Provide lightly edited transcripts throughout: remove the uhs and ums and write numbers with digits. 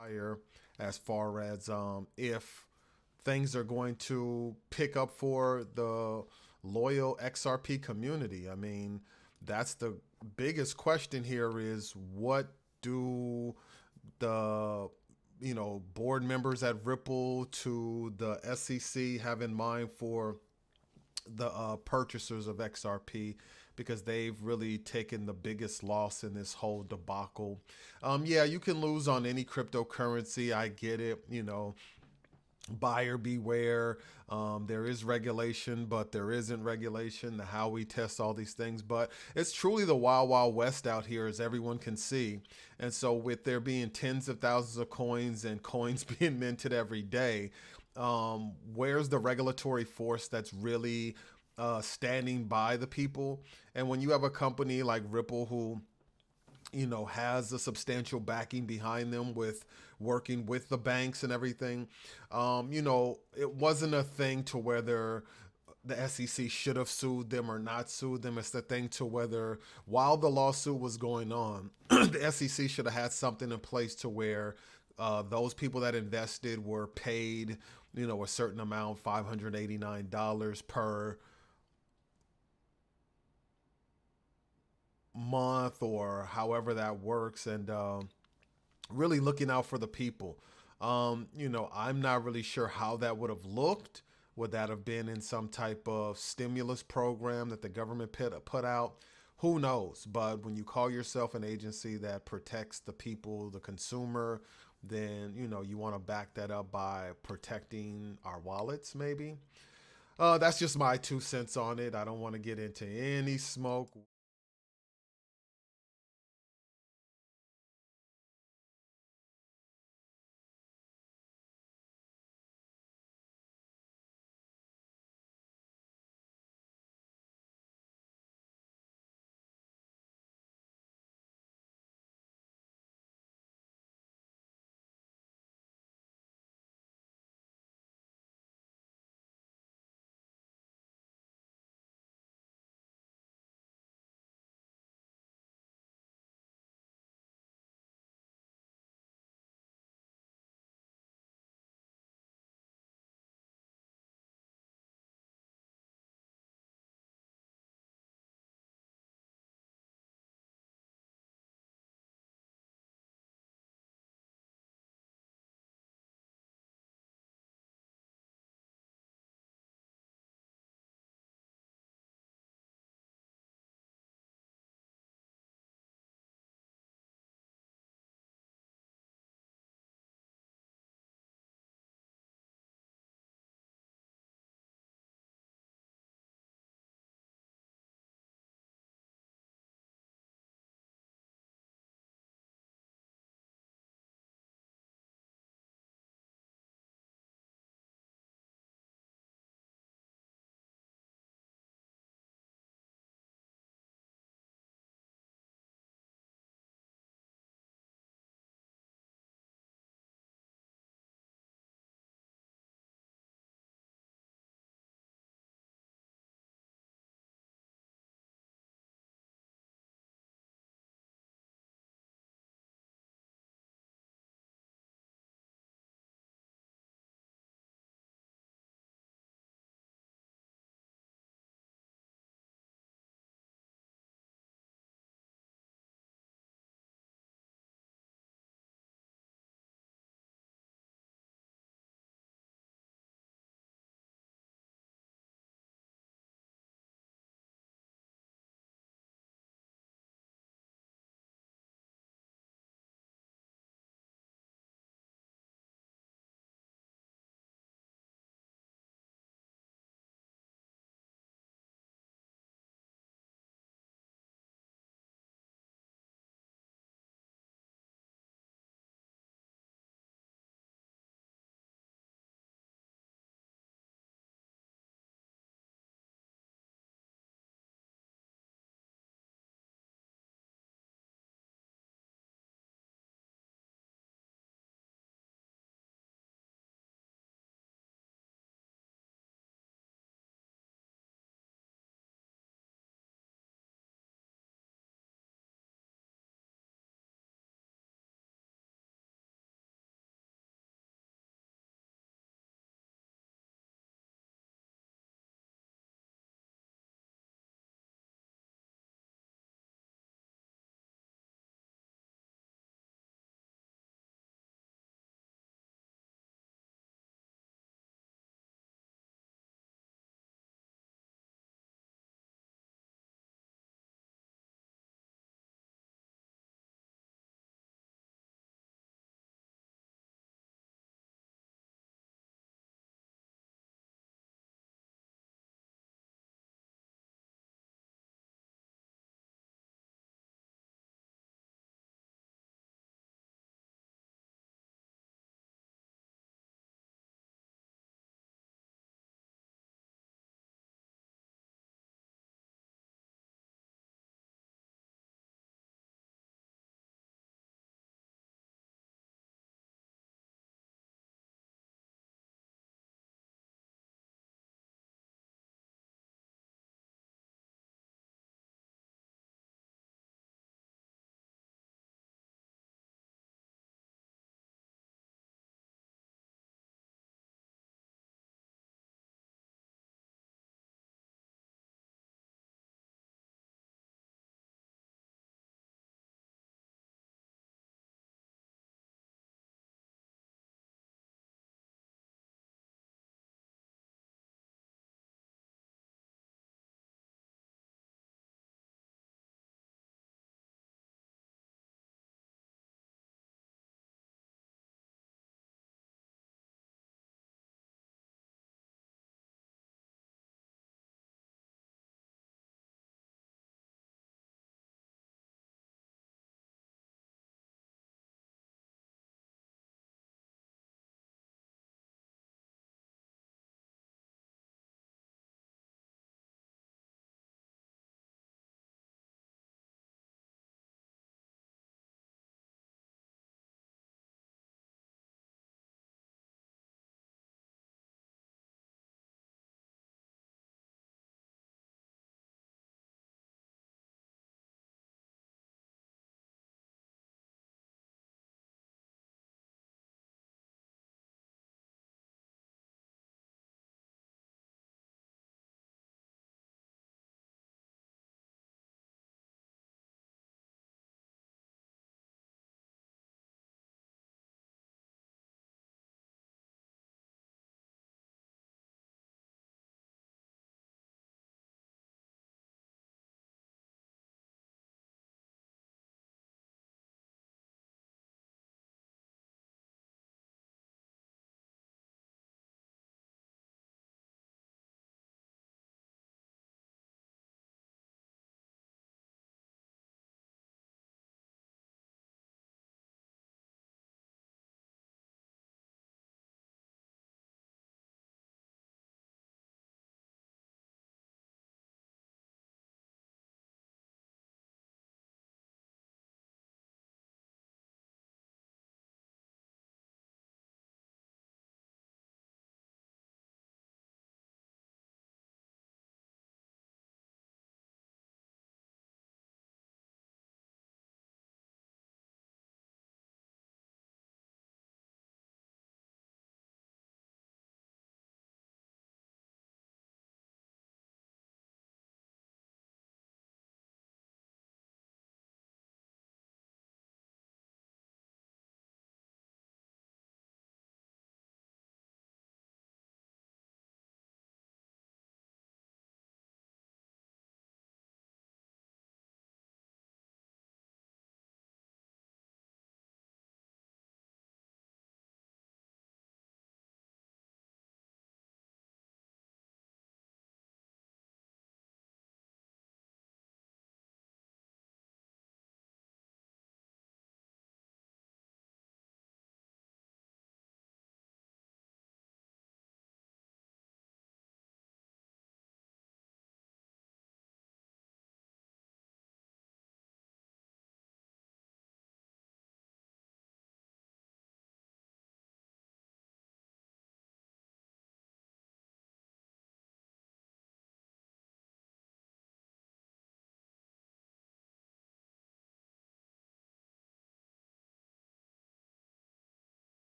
higher as far as if things are going to pick up for the loyal XRP community. I mean, that's the biggest question here is what do the board members at Ripple to the SEC have in mind for the purchasers of XRP because they've really taken the biggest loss in this whole debacle. Yeah, you can lose on any cryptocurrency. I get it. Buyer beware. There is regulation, but there isn't regulation. How we test all these things, but it's truly the wild, wild west out here, as everyone can see. And so, with there being tens of thousands of coins and coins being minted every day, where's the regulatory force that's really standing by the people? And when you have a company like Ripple who has a substantial backing behind them with working with the banks and everything. It wasn't a thing to whether the SEC should have sued them or not sued them. It's the thing to whether while the lawsuit was going on, the SEC should have had something in place to where those people that invested were paid, a certain amount, $589 per month or however that works, and really looking out for the people. I'm not really sure how that would have looked. Would that have been in some type of stimulus program that the government put out? Who knows? But when you call yourself an agency that protects the people, the consumer, then you want to back that up by protecting our wallets, maybe. That's just my 2 cents on it. I don't want to get into any smoke.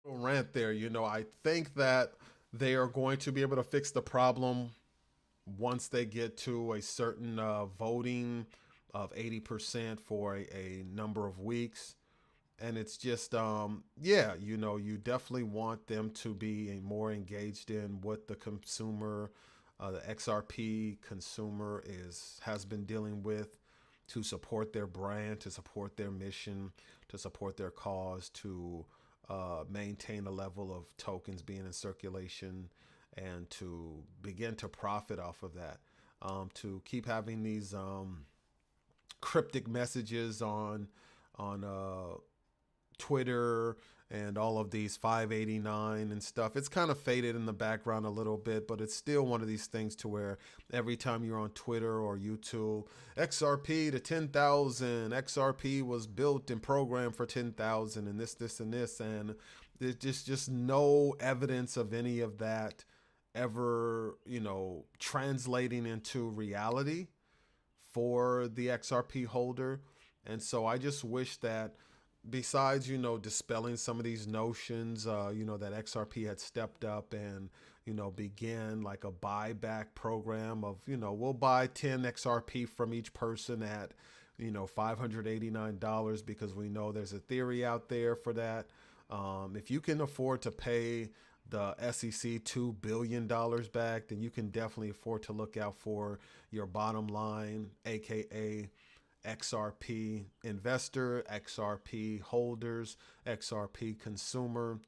Rant there. I think that they are going to be able to fix the problem once they get to a certain voting of 80% for a number of weeks. And it's just, yeah, you definitely want them to be more engaged in what the consumer, the XRP consumer has been dealing with, to support their brand, to support their mission, to support their cause, to maintain a level of tokens being in circulation, and to begin to profit off of that. To keep having these cryptic messages on Twitter and all of these 589 and stuff. It's kind of faded in the background a little bit, but it's still one of these things to where every time you're on Twitter or YouTube, XRP to 10,000, XRP was built and programmed for 10,000, and this, and this. And there's just no evidence of any of that ever, translating into reality for the XRP holder. And so I just wish that, besides, dispelling some of these notions, that XRP had stepped up and, began like a buyback program of, we'll buy 10 XRP from each person at, $589, because we know there's a theory out there for that. If you can afford to pay the SEC $2 billion back, then you can definitely afford to look out for your bottom line, aka XRP investor, XRP holders, XRP consumer,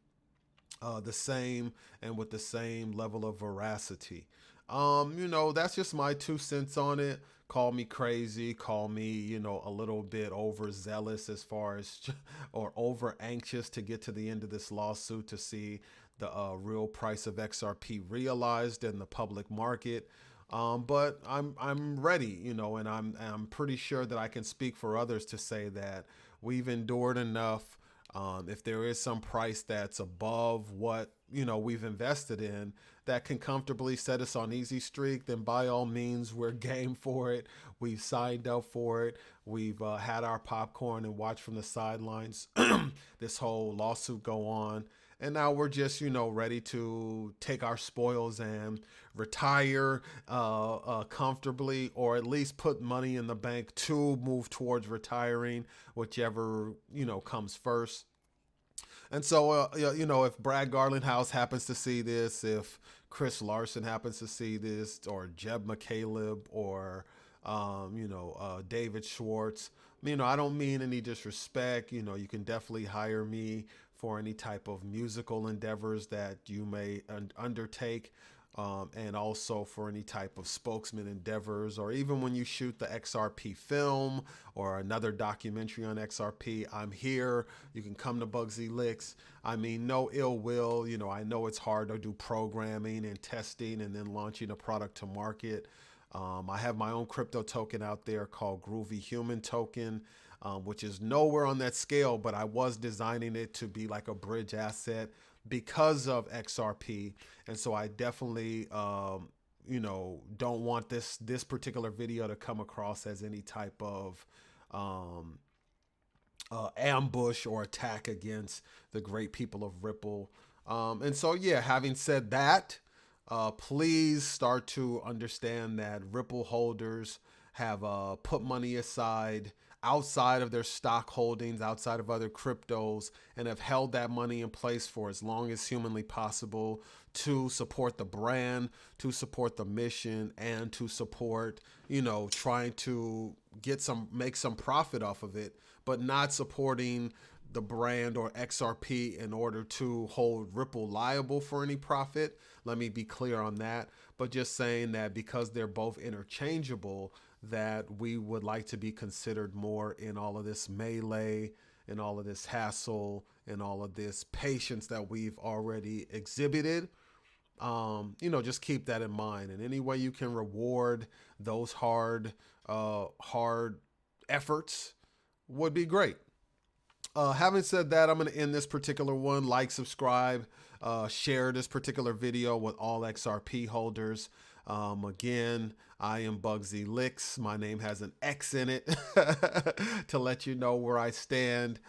the same, and with the same level of veracity. That's just my 2 cents on it. Call me crazy, call me, a little bit overzealous as far as, or over anxious to get to the end of this lawsuit to see the real price of XRP realized in the public market. But I'm ready, and I'm pretty sure that I can speak for others to say that we've endured enough. If there is some price that's above what we've invested in, that can comfortably set us on easy streak, then by all means, we're game for it. We've signed up for it. We've had our popcorn and watched from the sidelines this whole lawsuit go on. And now we're just, ready to take our spoils and retire comfortably, or at least put money in the bank to move towards retiring, whichever, comes first. And so, if Brad Garlinghouse happens to see this, if Chris Larson happens to see this, or Jeb McCaleb, or, David Schwartz, I don't mean any disrespect. You can definitely hire me for any type of musical endeavors that you may undertake. And also for any type of spokesman endeavors, or even when you shoot the XRP film or another documentary on XRP, I'm here. You can come to Bugsy Licks. I mean, no ill will. I know it's hard to do programming and testing and then launching a product to market. I have my own crypto token out there called Groovy Human Token, which is nowhere on that scale, but I was designing it to be like a bridge asset because of XRP. And so I definitely, don't want this particular video to come across as any type of ambush or attack against the great people of Ripple. And so, yeah, having said that, please start to understand that Ripple holders have put money aside outside of their stock holdings, outside of other cryptos, and have held that money in place for as long as humanly possible to support the brand, to support the mission, and to support, trying to make some profit off of it, but not supporting the brand or XRP in order to hold Ripple liable for any profit. Let me be clear on that. But just saying that because they're both interchangeable, that we would like to be considered more in all of this melee and all of this hassle and all of this patience that we've already exhibited. Just keep that in mind. And any way you can reward those hard efforts would be great. Having said that, I'm going to end this particular one. Like, subscribe, share this particular video with all XRP holders. Again, I am Bugsy Licks. My name has an X in it to let you know where I stand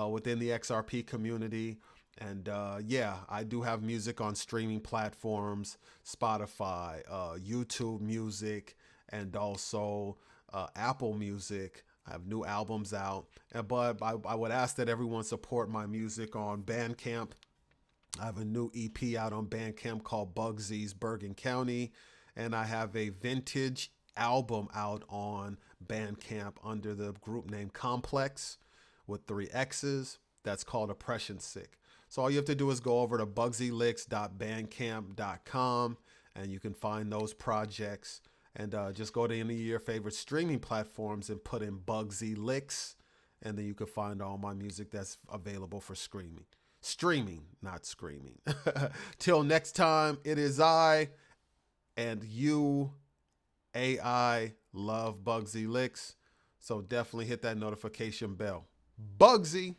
within the XRP community. And yeah, I do have music on streaming platforms, Spotify, YouTube Music, and also Apple Music. I have new albums out. But I would ask that everyone support my music on Bandcamp. I have a new EP out on Bandcamp called Bugsy's Bergen County. And I have a vintage album out on Bandcamp under the group name Complex with 3 X's. That's called Oppression Sick. So all you have to do is go over to bugsylicks.bandcamp.com and you can find those projects. And just go to any of your favorite streaming platforms and put in Bugsy Licks. And then you can find all my music that's available for streaming. Streaming, not screaming. Till next time, it is I and you, AI, love Bugsy Licks. So definitely hit that notification bell. Bugsy!